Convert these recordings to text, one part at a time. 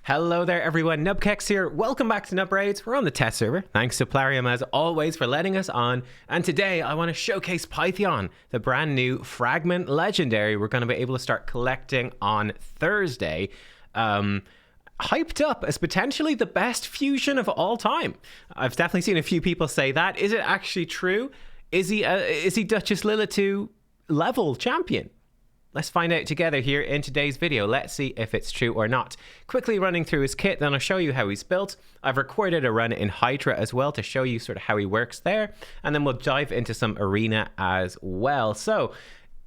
Hello there everyone, nubkeks here. Welcome back to Nub Raids. We're on the test server. Thanks to Plarium as always for letting us on. And today I want to showcase Pythion, the brand new fragment legendary we're going to be able to start collecting on Thursday. Hyped up as potentially the best fusion of all time. I've definitely seen a few people say that. Is it actually true? Is he Duchess Lilith level champion? Let's find out together here in today's video. Let's see if it's true or not. Quickly running through his kit, then I'll show you how he's built. I've recorded a run in Hydra as well to show you sort of how he works there. And then we'll dive into some arena as well. So,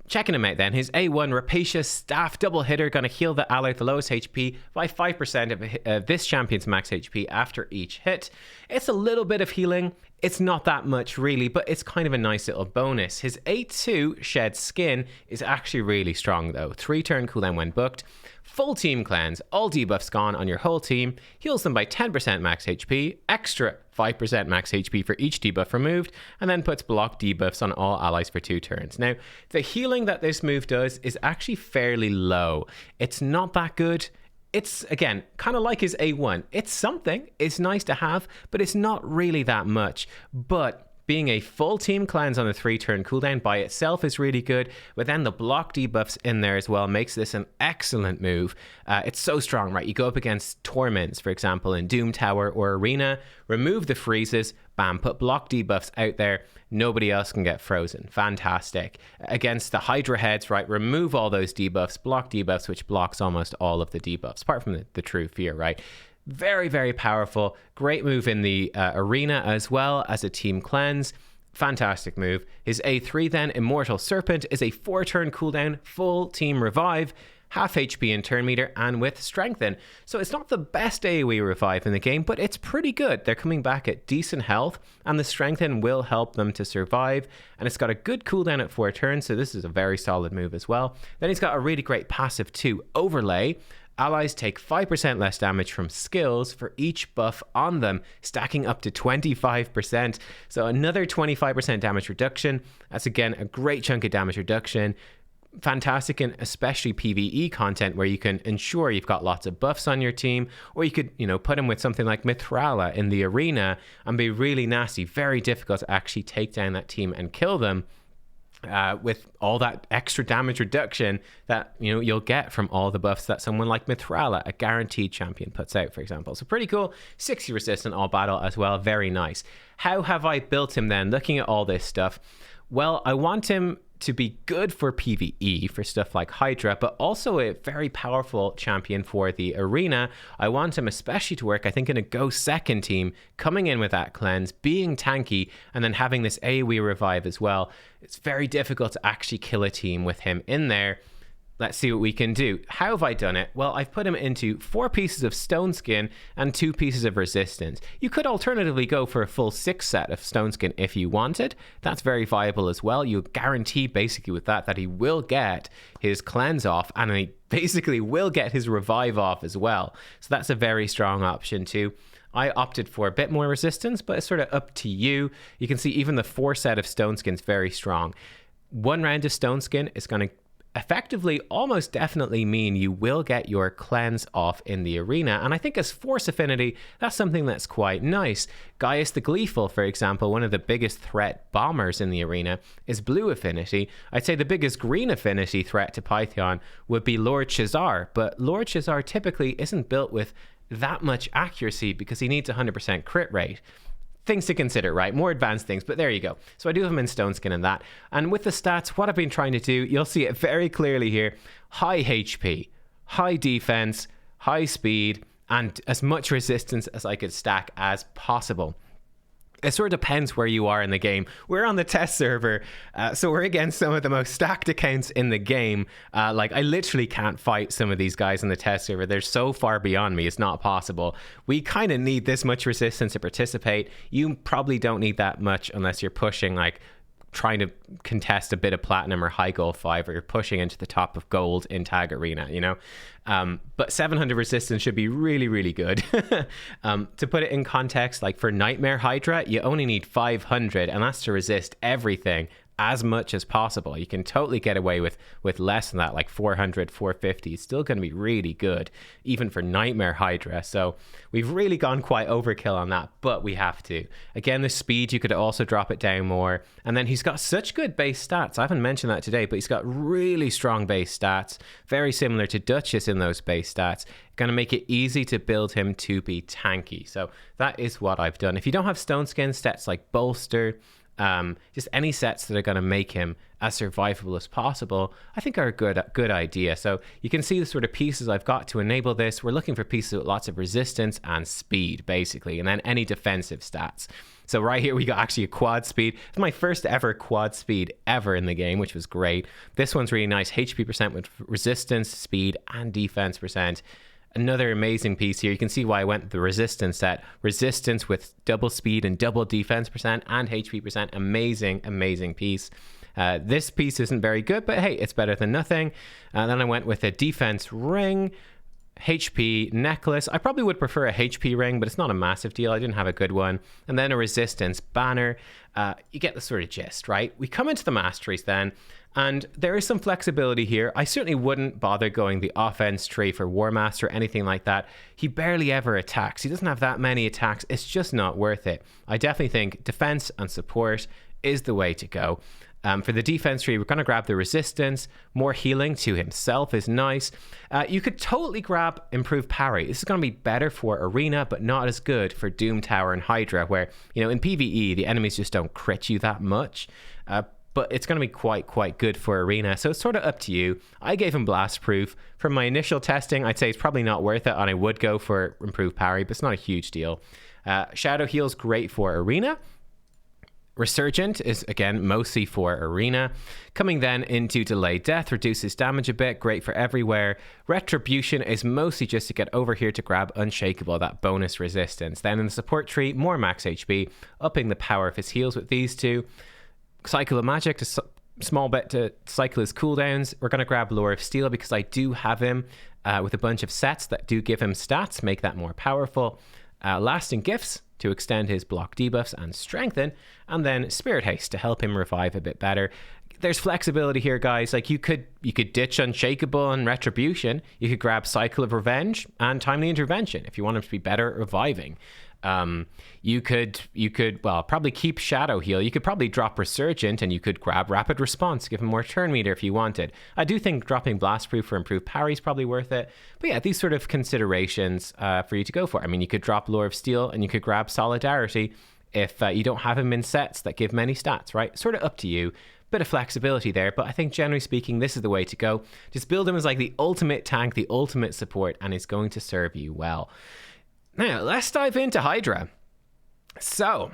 checking him out then, his A1 Rapacious Staff double hitter, going to heal the ally with the lowest HP by 5% of this champion's max HP after each hit. It's a little bit of healing. It's not that much really, but it's kind of a nice little bonus. His A2 Shed Skin is actually really strong though. 3-turn cooldown when booked. Full team cleanse, all debuffs gone on your whole team, heals them by 10% max HP, extra 5% max HP for each debuff removed, and then puts block debuffs on all allies for 2 turns. Now, the healing that this move does is actually fairly low. It's not that good. It's, again, kind of like his A1. It's something, it's nice to have, but it's not really that much. But being a full team cleanse on a 3-turn cooldown by itself is really good, but then the block debuffs in there as well makes this an excellent move. It's so strong, right? You go up against Torments, for example, in Doom Tower or Arena, remove the freezes, bam, put block debuffs out there, nobody else can get frozen. Fantastic. Against the Hydra heads, right, remove all those debuffs, block debuffs, which blocks almost all of the debuffs, apart from the true fear, right? Very, very powerful. Great move in the arena as well as a team cleanse. Fantastic move. His A3 then, Immortal Serpent, is a 4-turn cooldown, full team revive, half HP in turn meter, and with strengthen. So it's not the best AoE revive in the game, but it's pretty good. They're coming back at decent health, and the strengthen will help them to survive. And it's got a good cooldown at 4 turns, so this is a very solid move as well. Then he's got a really great passive too, Overlay. Allies take 5% less damage from skills for each buff on them, stacking up to 25%. So another 25% damage reduction. That's again a great chunk of damage reduction. Fantastic in especially PvE content where you can ensure you've got lots of buffs on your team, or you could, put him with something like Mithrala in the arena and be really nasty, very difficult to actually take down that team and kill them. With all that extra damage reduction that you'll get from all the buffs that someone like Mithrala, a guaranteed champion, puts out, for example. So pretty cool. 60 resistant all battle as well. Very nice. How have I built him then? Looking at all this stuff, well, I want him to be good for PvE, for stuff like Hydra, but also a very powerful champion for the arena. I want him especially to work, I think, in a go second team, coming in with that cleanse, being tanky, and then having this AoE revive as well. It's very difficult to actually kill a team with him in there. Let's see what we can do. How have I done it? Well, I've put him into 4 pieces of stone skin and 2 pieces of resistance. You could alternatively go for a full 6 set of stone skin if you wanted. That's very viable as well. You guarantee basically with that he will get his cleanse off, and he basically will get his revive off as well. So that's a very strong option too. I opted for a bit more resistance, but it's sort of up to you. You can see even the 4 set of stone skin is very strong. 1 round of stone skin is going to effectively almost definitely mean you will get your cleanse off in the arena, and I think as force affinity that's something that's quite nice. Gaius the Gleeful, for example, one of the biggest threat bombers in the arena, is blue affinity. I'd say the biggest green affinity threat to Pythion would be Lord Shazar, but Lord Shazar typically isn't built with that much accuracy because he needs 100% crit rate. Things to consider, right? More advanced things, but there you go. So I do have him in stone skin and that. And with the stats, what I've been trying to do, you'll see it very clearly here. High HP, high defense, high speed, and as much resistance as I could stack as possible. It sort of depends where you are in the game. We're on the test server, so we're against some of the most stacked accounts in the game. Like, I literally can't fight some of these guys on the test server. They're so far beyond me, it's not possible. We kind of need this much resistance to participate. You probably don't need that much unless you're pushing, like, trying to contest a bit of platinum or high gold 5, or you're pushing into the top of gold in Tag Arena, but 700 resistance should be really, really good. To put it in context, like for Nightmare Hydra, you only need 500, and that's to resist everything as much as possible. You can totally get away with less than that, like 400, 450. It's still going to be really good, even for Nightmare Hydra. So we've really gone quite overkill on that, but we have to. Again, the speed, you could also drop it down more. And then he's got such good base stats. I haven't mentioned that today, but he's got really strong base stats, very similar to Duchess in those base stats. Going to make it easy to build him to be tanky. So that is what I've done. If you don't have Stone Skin, sets like Bolster, just any sets that are going to make him as survivable as possible, I think are a good idea. So you can see the sort of pieces I've got to enable this. We're looking for pieces with lots of resistance and speed, basically, and then any defensive stats. So right here, we got actually a quad speed. It's my first ever quad speed ever in the game, which was great. This one's really nice. HP percent with resistance, speed, and defense percent. Another amazing piece here. You can see why I went with the resistance set. Resistance with double speed and double defense percent and HP percent. Amazing, amazing piece. This piece isn't very good, but hey, it's better than nothing. Then I went with a defense ring, HP necklace. I probably would prefer a HP ring, but it's not a massive deal. I didn't have a good one. And then a resistance banner. You get the sort of gist, right? We come into the masteries then, and there is some flexibility here. I certainly wouldn't bother going the offense tree for War Master or anything like that. He barely ever attacks. He doesn't have that many attacks. It's just not worth it. I definitely think defense and support is the way to go. For the defense tree, we're going to grab the resistance. More healing to himself is nice. You could totally grab improved parry. This is going to be better for arena, but not as good for Doom Tower and Hydra, where, you know, in PvE, the enemies just don't crit you that much. But it's going to be quite good for arena. So it's sort of up to you. I gave him blast proof. From my initial testing, I'd say it's probably not worth it, and I would go for improved parry, but it's not a huge deal. Shadow heal's great for arena. Resurgent is, again, mostly for arena. Coming then into Delayed Death, reduces damage a bit, great for everywhere. Retribution is mostly just to get over here to grab Unshakable, that bonus resistance. Then in the support tree, more max HP, upping the power of his heals with these two. Cycle of Magic, to small bit to cycle his cooldowns. We're going to grab Lore of Steel because I do have him with a bunch of sets that do give him stats, make that more powerful. Lasting Gifts to extend his block debuffs and strengthen, and then Spirit Haste to help him revive a bit better. There's flexibility here, guys. Like you could ditch Unshakable and Retribution. You could grab Cycle of Revenge and Timely Intervention if you want him to be better at reviving. You could well, probably keep Shadow Heal. You could probably drop Resurgent, and you could grab Rapid Response, give him more turn meter if you wanted. I do think dropping Blast Proof for improved parry is probably worth it. But yeah, these sort of considerations for you to go for. I mean, you could drop Lore of Steel, and you could grab Solidarity if you don't have him in sets that give many stats, right? Sort of up to you. Bit of flexibility there, but I think generally speaking, this is the way to go. Just build him as like the ultimate tank, the ultimate support, and it's going to serve you well. Now, let's dive into Hydra. So,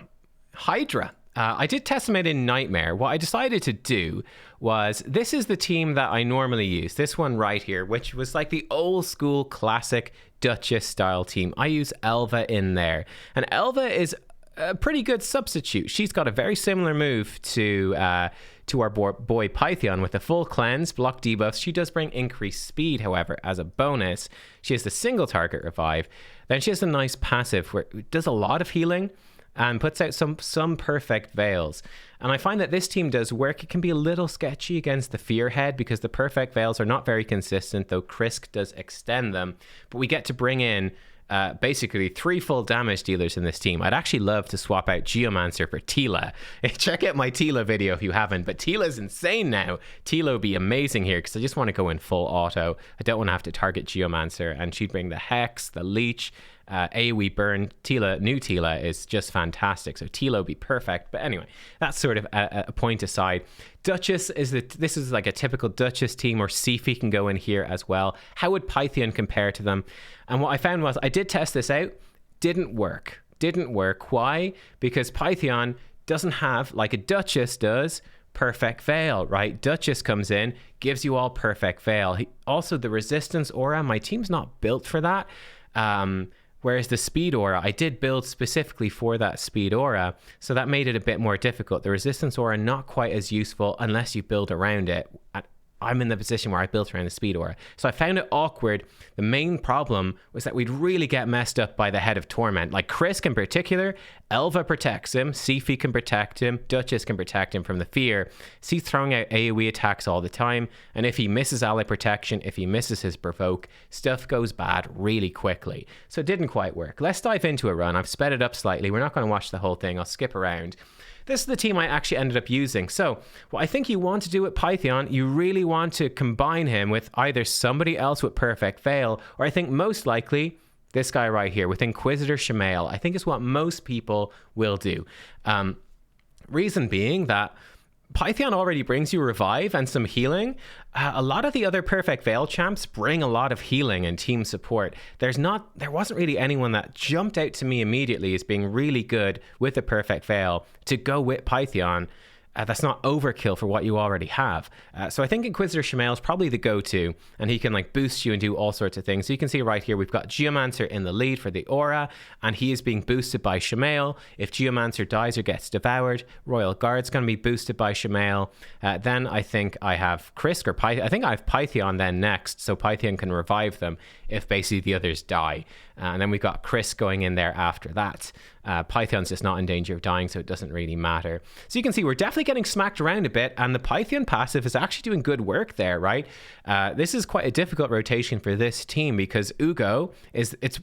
Hydra. I did test them out in Nightmare. What I decided to do was, this is the team that I normally use. This one right here, which was like the old school classic Duchess style team. I use Elva in there. And Elva is a pretty good substitute. She's got a very similar move to our boy Pythion with a full cleanse, block debuffs. She does bring increased speed, however, as a bonus. She has the single target revive. Then she has a nice passive where it does a lot of healing and puts out some perfect veils. And I find that this team does work. It can be a little sketchy against the Fearhead because the perfect veils are not very consistent, though Krisk does extend them. But we get to bring in basically 3 full damage dealers in this team. I'd actually love to swap out Geomancer for Tila. Check out my Tila video if you haven't, but Tila's insane now. Tila would be amazing here because I just want to go in full auto. I don't want to have to target Geomancer, and she'd bring the Hex, the Leech, AoE burn. Tila, new Tila is just fantastic, so Tila would be perfect. But anyway, that's sort of a point aside. Duchess this is like a typical Duchess team, or Siphi can go in here as well. How would Pythion compare to them? And what I found was, I did test this out, didn't work. Why? Because Pythion doesn't have, like a Duchess does, perfect veil, right? Duchess comes in, gives you all perfect veil. Also, the resistance aura, my team's not built for that. Whereas the speed aura, I did build specifically for that speed aura, so that made it a bit more difficult. The resistance aura, not quite as useful unless you build around it. I'm in the position where I built around the speed aura. So I found it awkward. The main problem was that we'd really get messed up by the Head of Torment. Like Krisk in particular, Elva protects him, Sifi can protect him, Duchess can protect him from the fear. So he's throwing out AoE attacks all the time, and if he misses ally protection, if he misses his provoke, stuff goes bad really quickly. So it didn't quite work. Let's dive into a run. I've sped it up slightly. We're not going to watch the whole thing. I'll skip around. This is the team I actually ended up using. So what I think you want to do with Pythion, you really want to combine him with either somebody else with Perfect Veil, or I think most likely this guy right here with Inquisitor Shamael. I think is what most people will do. Reason being that Pythion already brings you revive and some healing. A lot of the other Perfect Veil champs bring a lot of healing and team support. There wasn't really anyone that jumped out to me immediately as being really good with the Perfect Veil to go with Pythion. That's not overkill for what you already have. So I think Inquisitor Shamael is probably the go-to, and he can like boost you and do all sorts of things. So you can see right here, we've got Geomancer in the lead for the aura, and he is being boosted by Shamael. If Geomancer dies or gets devoured, Royal Guard's going to be boosted by Shamael. Then I think I have Krisk or Pythion. I think I have Pythion then next, so Pythion can revive them if basically the others die. And then we've got Krisk going in there after that. Pythion's just not in danger of dying, so it doesn't really matter. So you can see we're definitely getting smacked around a bit, and the Pythion passive is actually doing good work there, right? This is quite a difficult rotation for this team because Ugo it's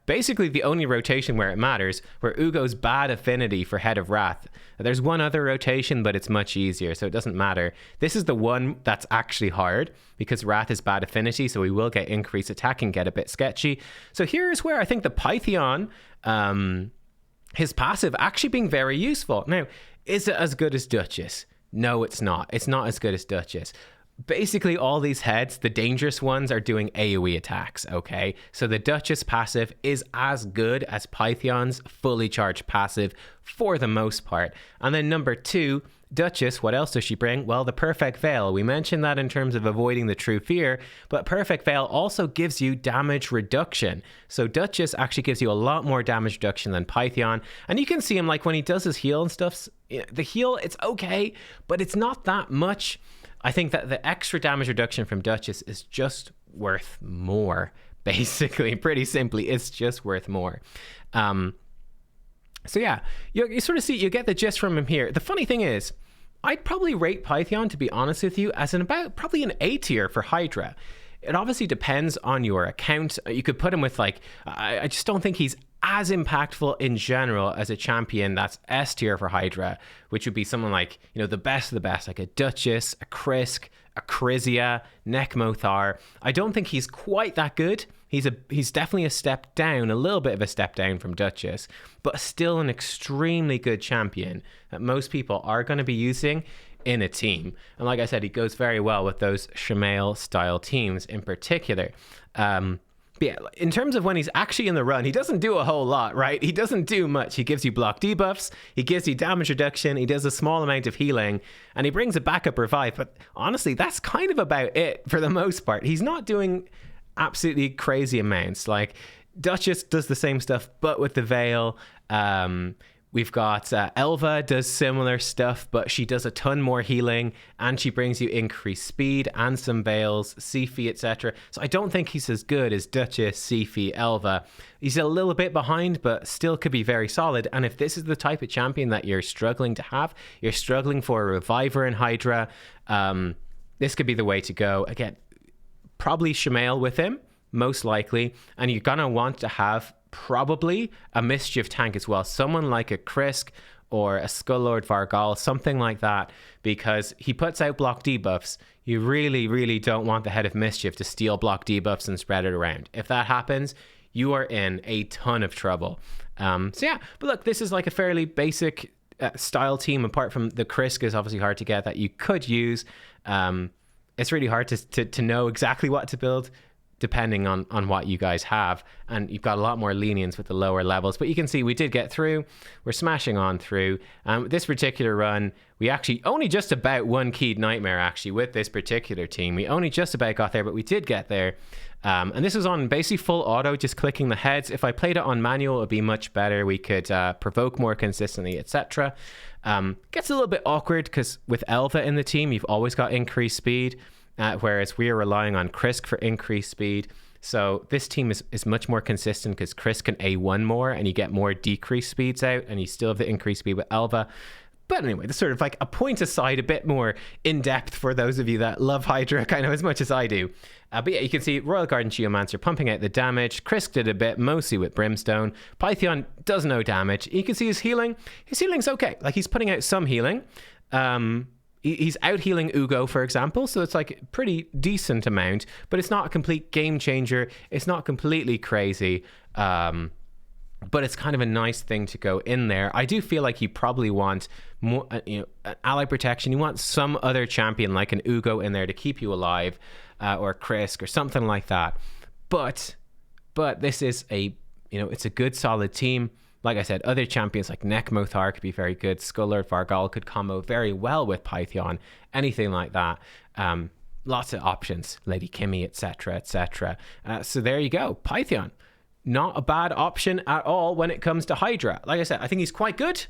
basically the only rotation where it matters, where Ugo's bad affinity for Head of Wrath. There's one other rotation, but it's much easier, so it doesn't matter. This is the one that's actually hard because Wrath is bad affinity, so we will get increased attack and get a bit sketchy. So here's where I think the Pythion, his passive actually being very useful. Now, is it as good as Duchess? No, it's not. It's not as good as Duchess. Basically, all these heads, the dangerous ones, are doing AoE attacks, okay? So the Duchess passive is as good as Pythion's fully charged passive for the most part. And then number two, Duchess, what else does she bring? Well, the Perfect Veil. We mentioned that in terms of avoiding the true fear, but Perfect Veil also gives you damage reduction. So Duchess actually gives you a lot more damage reduction than Pythion. And you can see him like when he does his heal and stuff, the heal, it's okay, but it's not that much. I think that the extra damage reduction from Duchess is just worth more, basically. Pretty simply, it's just worth more. So yeah, you sort of see, you get the gist from him here. The funny thing is, I'd probably rate Pythion, to be honest with you, as probably an A tier for Hydra. It obviously depends on your account. You could put him with like, I just don't think he's as impactful in general as a champion that's S tier for Hydra, which would be someone like, you know, the best of the best, like a Duchess, a Krisk, a Krizia, Nekmothar. I don't think he's quite that good. He's definitely a step down, a little bit of a step down from Duchess, but still an extremely good champion that most people are going to be using in a team. And like I said, he goes very well with those Shamael style teams in particular. But yeah, in terms of when he's actually in the run, he doesn't do a whole lot, right? He doesn't do much. He gives you block debuffs, he gives you damage reduction, he does a small amount of healing, and he brings a backup revive. But honestly, that's kind of about it for the most part. He's not doing absolutely crazy amounts. Like Duchess does the same stuff, but with the Veil. We've got Elva does similar stuff, but she does a ton more healing, and she brings you increased speed and some veils, Sifi, etc. So I don't think he's as good as Duchess, Sifi, Elva. He's a little bit behind, but still could be very solid. And if this is the type of champion that you're struggling to have, you're struggling for a reviver in Hydra, this could be the way to go. Again, probably Shamael with him, most likely, and you're gonna want to have probably a mischief tank as well, someone like a Krisk or a Skull Lord Vargal, something like that, because he puts out block debuffs. You really don't want the Head of Mischief to steal block debuffs and spread it around. If that happens, you are in a ton of trouble. So yeah, but look, this is like a fairly basic style team, apart from the Krisk is obviously hard to get, that you could use. It's really hard to know exactly what to build depending on what you guys have, and you've got a lot more lenience with the lower levels, but you can see we did get through. We're smashing on through. This particular run, we actually only just about one keyed Nightmare actually with this particular team. We only just about got there, but we did get there. And this was on basically full auto, just clicking the heads. If I played it on manual, it would be much better. We could provoke more consistently, etc. Gets a little bit awkward because with Elva in the team, you've always got increased speed. whereas we are relying on Krisk for increased speed. So this team is much more consistent because Krisk can A1 more and you get more decreased speeds out and you still have the increased speed with Elva. But anyway, that's sort of like a point aside, a bit more in depth for those of you that love Hydra kind of as much as I do. But yeah, you can see Royal Guard and Geomancer pumping out the damage. Krisk did a bit, mostly with Brimstone. Pythion does no damage. You can see his healing. His healing's okay. Like, he's putting out some healing. He's out healing Ugo, for example, so it's like a pretty decent amount, but it's not a complete game changer. It's not completely crazy. But it's kind of a nice thing to go in there. I do feel like you probably want more, ally protection. You want some other champion like an Ugo in there to keep you alive, or Krisk or something like that. But this is it's a good solid team. Like I said, other champions like Nekmothar could be very good. Skullard Vargal could combo very well with Pythion. Anything like that. Lots of options. Lady Kimmy, etc., etc. So there you go. Pythion. Not a bad option at all when it comes to Hydra. Like I said, I think he's quite good.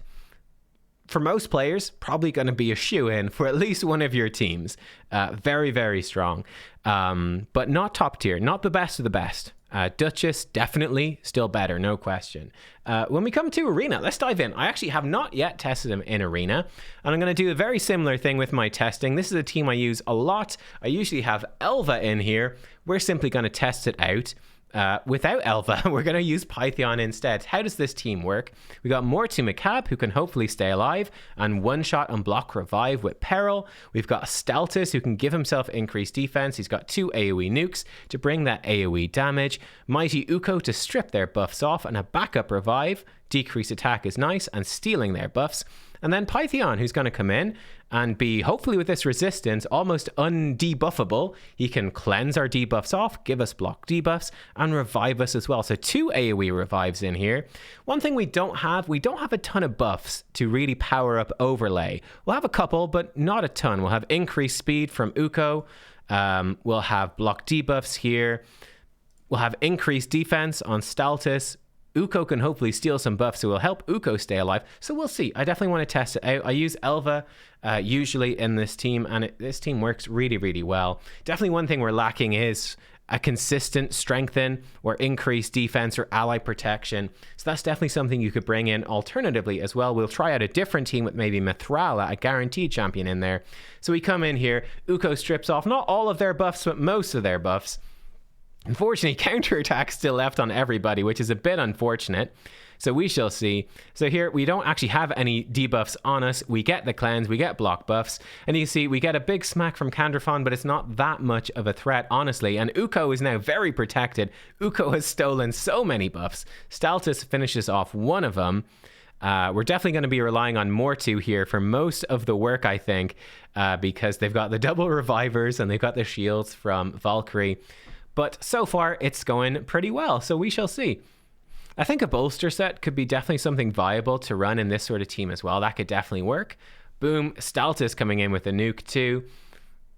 For most players, probably going to be a shoe-in for at least one of your teams. Very, very strong. But not top tier. Not the best of the best. Duchess, definitely still better, no question. When we come to Arena, let's dive in. I actually have not yet tested him in Arena, and I'm going to do a very similar thing with my testing. This is a team I use a lot. I usually have Elva in here. We're simply going to test it out. Without Elva, we're going to use Pythion instead. How does this team work? We got Mortu Macab, who can hopefully stay alive, and one-shot and block revive with Peril. We've got Steltis, who can give himself increased defense. He's got 2 AoE nukes to bring that AoE damage. Mighty Uko to strip their buffs off, and a backup revive. Decrease attack is nice, and stealing their buffs. And then Pythion, who's going to come in and be, hopefully with this resistance, almost undebuffable. He can cleanse our debuffs off, give us block debuffs, and revive us as well. So 2 AoE revives in here. One thing we don't have a ton of buffs to really power up Overlay. We'll have a couple, but not a ton. We'll have increased speed from Uko. We'll have block debuffs here. We'll have increased defense on Steltis. Uko can hopefully steal some buffs, so will help Uko stay alive. So we'll see. I definitely want to test it out. I use Elva usually in this team, and this team works really, really well. Definitely one thing we're lacking is a consistent strengthen or increased defense or ally protection. So that's definitely something you could bring in alternatively as well. We'll try out a different team with maybe Mithrala, a guaranteed champion in there. So we come in here, Uko strips off not all of their buffs, but most of their buffs. Unfortunately, counterattack still left on everybody, which is a bit unfortunate. So we shall see. So here, we don't actually have any debuffs on us. We get the cleanse, we get block buffs. And you see, we get a big smack from Candrafon, but it's not that much of a threat, honestly. And Uko is now very protected. Uko has stolen so many buffs. Steltis finishes off one of them. We're definitely going to be relying on Mortu here for most of the work, I think, because they've got the double revivers and they've got the shields from Valkyrie. But so far, it's going pretty well, so we shall see. I think a bolster set could be definitely something viable to run in this sort of team as well. That could definitely work. Boom, Steltis coming in with a nuke too.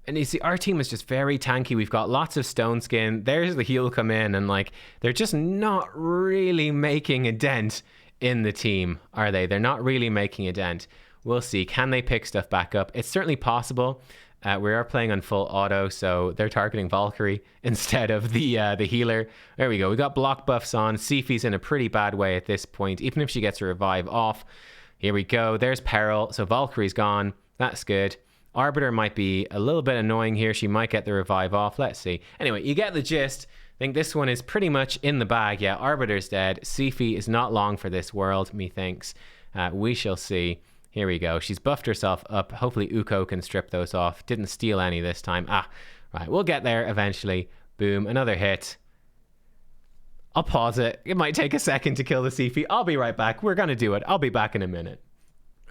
And you see, our team is just very tanky. We've got lots of stone skin. There's the heal come in, and like, they're just not really making a dent in the team, are they? They're not really making a dent. We'll see. Can they pick stuff back up? It's certainly possible. We are playing on full auto, so they're targeting Valkyrie instead of the healer. There we go. We got block buffs on. Sifi's in a pretty bad way at this point, even if she gets a revive off. Here we go. There's Peril. So Valkyrie's gone. That's good. Arbiter might be a little bit annoying here. She might get the revive off. Let's see. Anyway, you get the gist. I think this one is pretty much in the bag. Yeah, Arbiter's dead. Sifi is not long for this world, methinks. We shall see. Here we go. She's buffed herself up. Hopefully Uko can strip those off. Didn't steal any this time. Right. We'll get there eventually. Boom. Another hit. I'll pause it. It might take a second to kill the Sifi. I'll be right back. We're going to do it. I'll be back in a minute.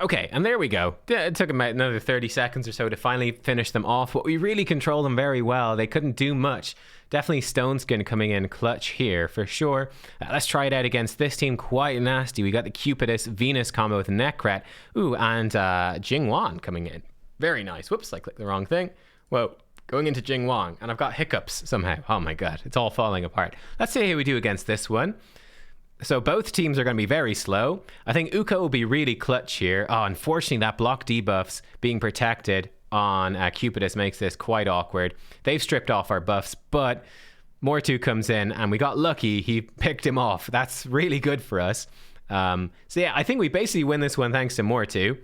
Okay, and there we go. It took about another 30 seconds or so to finally finish them off, but we really controlled them very well. They couldn't do much. Definitely Stone Skin coming in clutch here for sure. Let's try it out against this team. Quite nasty. We got the Cupidus Venus combo with Nekret. Ooh, and Jingwan coming in. Very nice. Whoops, I clicked the wrong thing. Whoa, going into Jingwang, and I've got hiccups somehow. Oh my god, it's all falling apart. Let's see how we do against this one. So both teams are going to be very slow. I think Uko will be really clutch here. Oh, unfortunately, that block debuffs being protected on Cupidus makes this quite awkward. They've stripped off our buffs, but Mortu comes in and we got lucky. He picked him off. That's really good for us. So yeah, I think we basically win this one thanks to Mortu.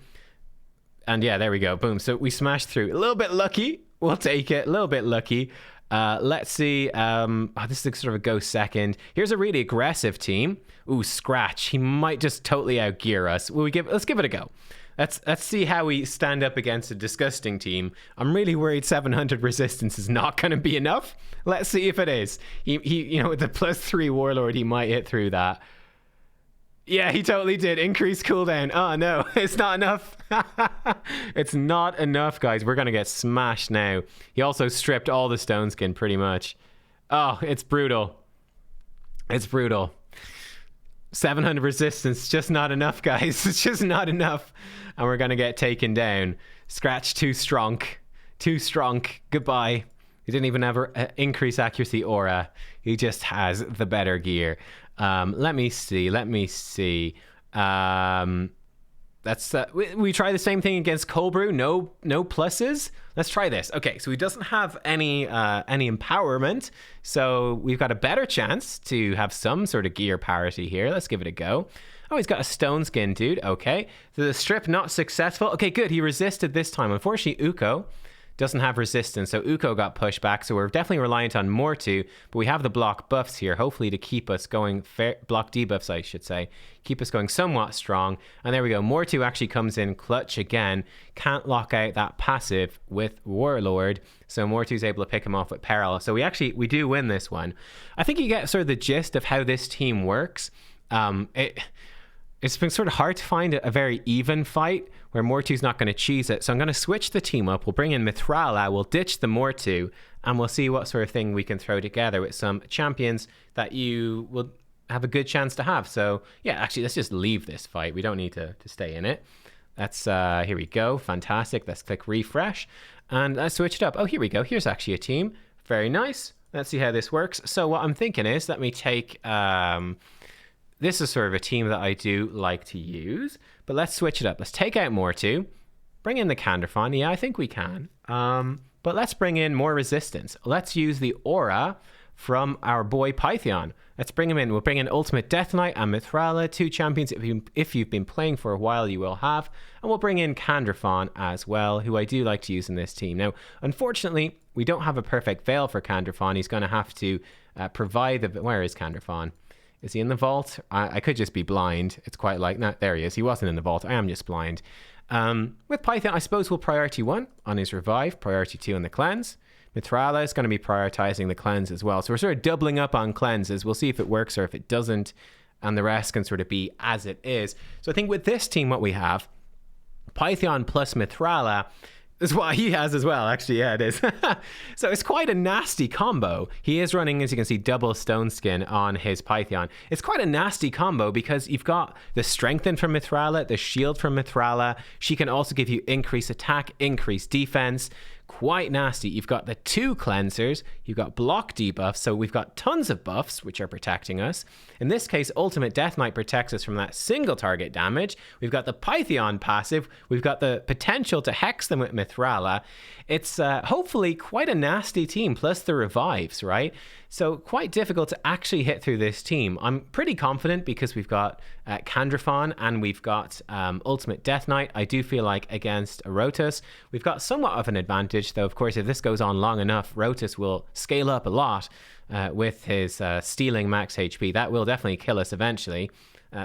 And yeah, there we go. Boom. So we smashed through. A little bit lucky. We'll take it. A little bit lucky. Let's see. This is sort of a go second. Here's a really aggressive team. Ooh, Scratch. He might just totally outgear us. Let's give it a go. Let's see how we stand up against a disgusting team. I'm really worried 700 resistance is not going to be enough. Let's see if it is. He with the +3 Warlord, he might hit through that. Yeah, he totally did. Increase cooldown. Oh, no. It's not enough. It's not enough, guys. We're going to get smashed now. He also stripped all the stone skin, pretty much. Oh, it's brutal. It's brutal. 700 resistance. Just not enough, guys. It's just not enough. And we're going to get taken down. Scratch too strong. Too strong. Goodbye. He didn't even have an increase accuracy aura. He just has the better gear. Let me see. That's we try the same thing against Cold Brew. No pluses. Let's try this. Okay, so he doesn't have any empowerment, so we've got a better chance to have some sort of gear parity here. Let's give it a go. Oh, he's got a stone skin, dude. Okay, so the strip not successful. Okay, good. He resisted this time. Unfortunately, Uko doesn't have resistance, so Uko got pushed back, so we're definitely reliant on Mortu, but we have the block buffs here, hopefully to keep us going, block debuffs I should say, keep us going somewhat strong. And there we go, Mortu actually comes in clutch again, can't lock out that passive with Warlord, so Mortu's able to pick him off with Peril. So we do win this one. I think you get sort of the gist of how this team works. It's been sort of hard to find a very even fight where Mortu's not going to cheese it. So I'm going to switch the team up. We'll bring in Mithrala. We'll ditch the Mortu. And we'll see what sort of thing we can throw together with some champions that you will have a good chance to have. So yeah, actually, let's just leave this fight. We don't need to stay in it. That's here we go. Fantastic. Let's click refresh. And let's switch it up. Oh, here we go. Here's actually a team. Very nice. Let's see how this works. So what I'm thinking is, let me take... this is sort of a team that I do like to use, but let's switch it up. Let's take out Mortu, bring in the Canderfon. Yeah, I think we can. But let's bring in more resistance. Let's use the aura from our boy Pythion. Let's bring him in. We'll bring in Ultimate Death Knight and Mithrala, two champions if you've been playing for a while, you will have. And we'll bring in Canderfon as well, who I do like to use in this team. Now, unfortunately, we don't have a perfect veil for Canderfon. He's going to have to provide the... Where is Canderfon? Is he in the vault? I could just be blind. It's quite like... No, there he is. He wasn't in the vault. I am just blind. With Python, I suppose we'll priority 1 on his revive, priority 2 on the cleanse. Mithrala is going to be prioritizing the cleanse as well. So we're sort of doubling up on cleanses. We'll see if it works or if it doesn't. And the rest can sort of be as it is. So I think with this team, what we have, Pythion plus Mithrala is what he has as well, actually. Yeah, it is. So it's quite a nasty combo. He is running, as you can see, double stone skin on his Pythion. It's quite a nasty combo because you've got the strengthen from Mithrala, the shield from Mithrala. She can also give you increased attack, increased defense. Quite nasty. You've got the 2 cleansers, you've got block debuffs, so we've got tons of buffs which are protecting us. In this case, Ultimate Death Knight protects us from that single target damage. We've got the Pythion passive, we've got the potential to hex them with Mithrala. It's hopefully quite a nasty team, plus the revives, right? So quite difficult to actually hit through this team. I'm pretty confident because we've got Canderfon and we've got Ultimate Death Knight. I do feel like against Rotus, we've got somewhat of an advantage, though of course if this goes on long enough, Rotus will scale up a lot with his stealing max HP. That will definitely kill us eventually.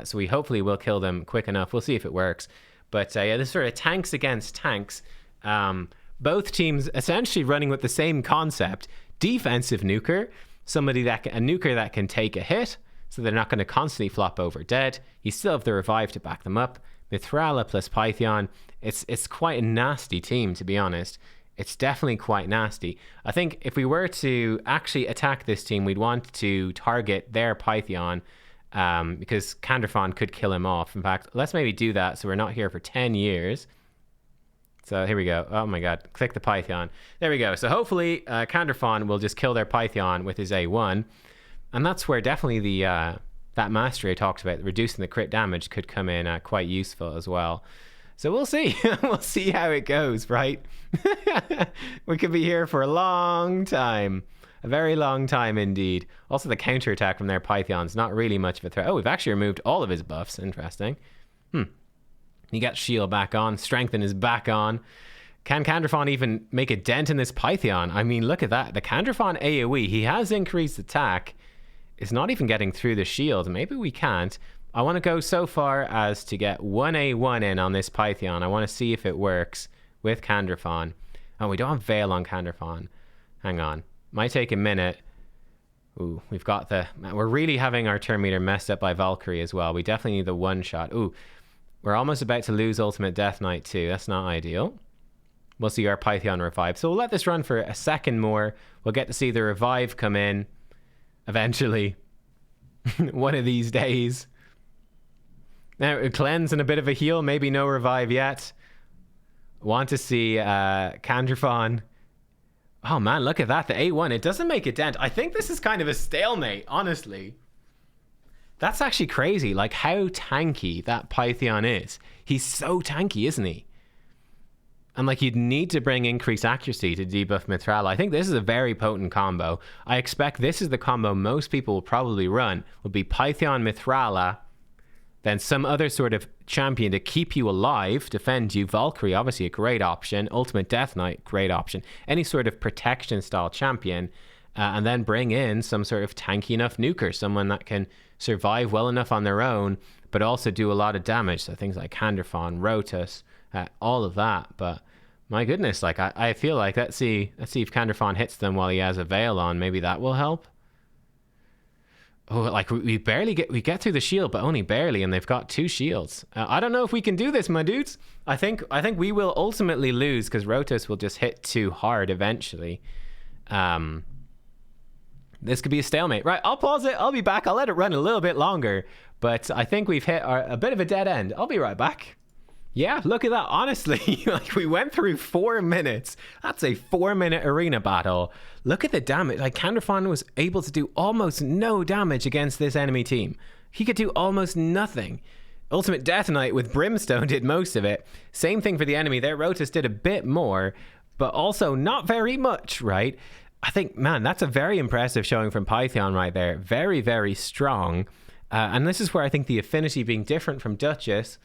So we hopefully will kill them quick enough. We'll see if it works. But yeah, this sort of tanks against tanks. Both teams essentially running with the same concept. Defensive nuker, a nuker that can take a hit, so they're not going to constantly flop over dead. You still have the revive to back them up. Mithrala plus Pythion, it's quite a nasty team, to be honest. It's definitely quite nasty. I think if we were to actually attack this team, we'd want to target their Pythion, because Canderfon could kill him off. In fact, let's maybe do that so we're not here for 10 years. So here we go. Oh my god. Click the Pythion. There we go. So hopefully Canderfon will just kill their Pythion with his A1. And that's where definitely the that mastery I talked about, reducing the crit damage, could come in quite useful as well. So we'll see. We'll see how it goes, right? We could be here for a long time. A very long time indeed. Also, the counterattack from their Pythion's not really much of a threat. Oh, we've actually removed all of his buffs. Interesting. He got shield back on. Strengthen is back on. Can Candrafon even make a dent in this Pythion? I mean, look at that. The Candrafon AoE, he has increased attack. It's not even getting through the shield. Maybe we can't. I want to go so far as to get 1A1 in on this Pythion. I want to see if it works with Candrafon. Oh, we don't have Veil on Candrafon. Hang on. Might take a minute. Ooh, we've got the... We're really having our turn meter messed up by Valkyrie as well. We definitely need the one shot. Ooh, we're almost about to lose Ultimate Death Knight too. That's not ideal. We'll see our Pythion revive. So we'll let this run for a second more. We'll get to see the revive come in eventually. One of these days. Now, a cleanse and a bit of a heal. Maybe no revive yet. Want to see Candrafon. Oh man, look at that. The A1. It doesn't make a dent. I think this is kind of a stalemate, honestly. That's actually crazy. Like how tanky that Pythion is. He's so tanky, isn't he? And like you'd need to bring increased accuracy to debuff Mithrala. I think this is a very potent combo. I expect this is the combo most people will probably run. Will be Pythion, Mithrala, then some other sort of champion to keep you alive, defend you. Valkyrie, obviously a great option. Ultimate Death Knight, great option. Any sort of protection style champion. And then bring in some sort of tanky enough nuker. Someone that can survive well enough on their own, but also do a lot of damage. So things like Candrafon, Rotus, all of that. But my goodness, like I feel like let's see if Candrafon hits them while he has a veil on. Maybe that will help. Oh, like we get through the shield, but only barely, and they've got 2 shields. I don't know if we can do this, my dudes. I think we will ultimately lose because Rotus will just hit too hard eventually. This could be a stalemate. Right, I'll pause it. I'll be back. I'll let it run a little bit longer, but I think we've hit a bit of a dead end. I'll be right back. Yeah, look at that. Honestly, like we went through 4 minutes. That's a 4-minute arena battle. Look at the damage. Like Candrafon was able to do almost no damage against this enemy team. He could do almost nothing. Ultimate Death Knight with Brimstone did most of it. Same thing for the enemy there. Rotus did a bit more, but also not very much, right? I think, man, that's a very impressive showing from Pythion right there. Very, very strong. And this is where I think the affinity being different from Duchess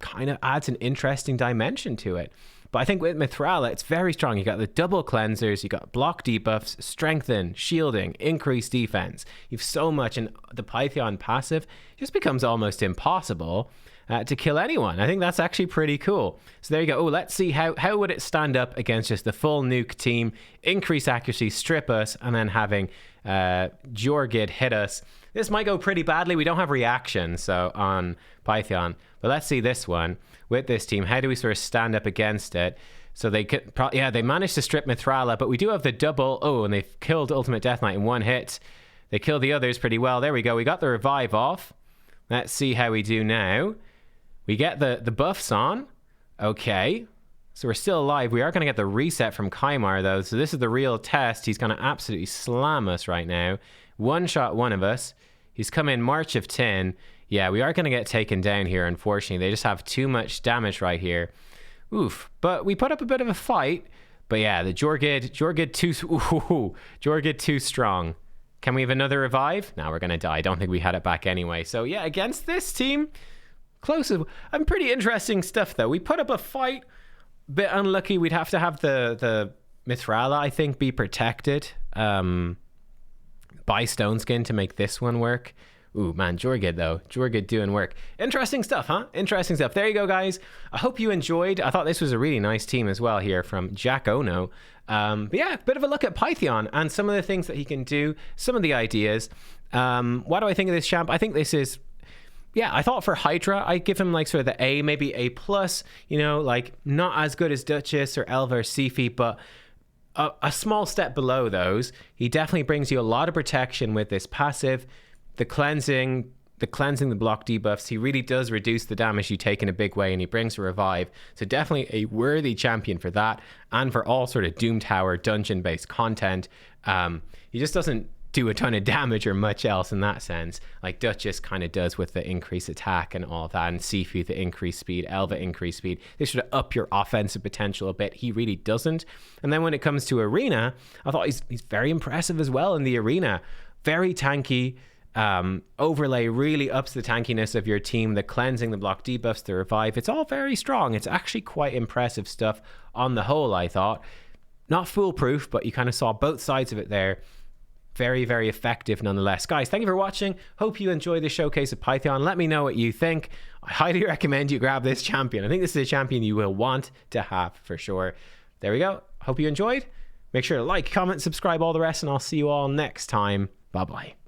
kind of adds an interesting dimension to it. But I think with Mithrala, it's very strong. You got the double cleansers, you got block debuffs, strengthen, shielding, increased defense. You've so much, and the Pythion passive just becomes almost impossible to kill anyone. I think that's actually pretty cool. So there you go. Oh, let's see how would it stand up against just the full nuke team, increase accuracy, strip us, and then having Jorgid hit us. This might go pretty badly. We don't have reaction so on Pythion, but let's see this one with this team. How do we sort of stand up against it? So they could, yeah, they managed to strip Mithrala, but we do have the double. Oh, and they've killed Ultimate Death Knight in one hit. They killed the others pretty well. There we go. We got the revive off. Let's see how we do now. We get the buffs on. Okay. So we're still alive. We are going to get the reset from Kymar, though. So this is the real test. He's going to absolutely slam us right now. One shot one of us. He's come in March of 10. Yeah, we are going to get taken down here, unfortunately. They just have too much damage right here. Oof. But we put up a bit of a fight. But yeah, the Jorgid too strong. Can we have another revive? No, we're going to die. I don't think we had it back anyway. So yeah, against this team, close. And pretty interesting stuff, though. We put up a fight. Bit unlucky. We'd have to have the Mithrala, I think, be protected by Stone Skin to make this one work. Ooh, man, Jorgid, though. Jorgid doing work. Interesting stuff, huh? Interesting stuff. There you go, guys. I hope you enjoyed. I thought this was a really nice team as well here from Jack Ono. But yeah, bit of a look at Pythion and some of the things that he can do, some of the ideas. What do I think of this champ? I think this is... Yeah, I thought for Hydra, I'd give him like sort of the A, maybe A+, you know, like not as good as Duchess or Elva or Sifi, but a small step below those. He definitely brings you a lot of protection with this passive, the cleansing, the block debuffs. He really does reduce the damage you take in a big way, and he brings a revive. So definitely a worthy champion for that, and for all sort of Doom Tower dungeon-based content. He just doesn't do a ton of damage or much else in that sense, like Duchess kind of does with the increased attack and all that, and Sifu the increased speed, Elva increased speed. They should up your offensive potential a bit. He really doesn't. And then when it comes to arena, I thought he's very impressive as well in the arena. Very tanky. Overlay really ups the tankiness of your team. The cleansing, the block debuffs, the revive, it's all very strong. It's actually quite impressive stuff on the whole, I thought. Not foolproof, but you kind of saw both sides of it there. Very, very effective nonetheless. Guys, thank you for watching. Hope you enjoy the showcase of Pythion. Let me know what you think. I highly recommend you grab this champion. I think this is a champion you will want to have for sure. There we go. Hope you enjoyed. Make sure to like, comment, subscribe, all the rest, and I'll see you all next time. Bye-bye.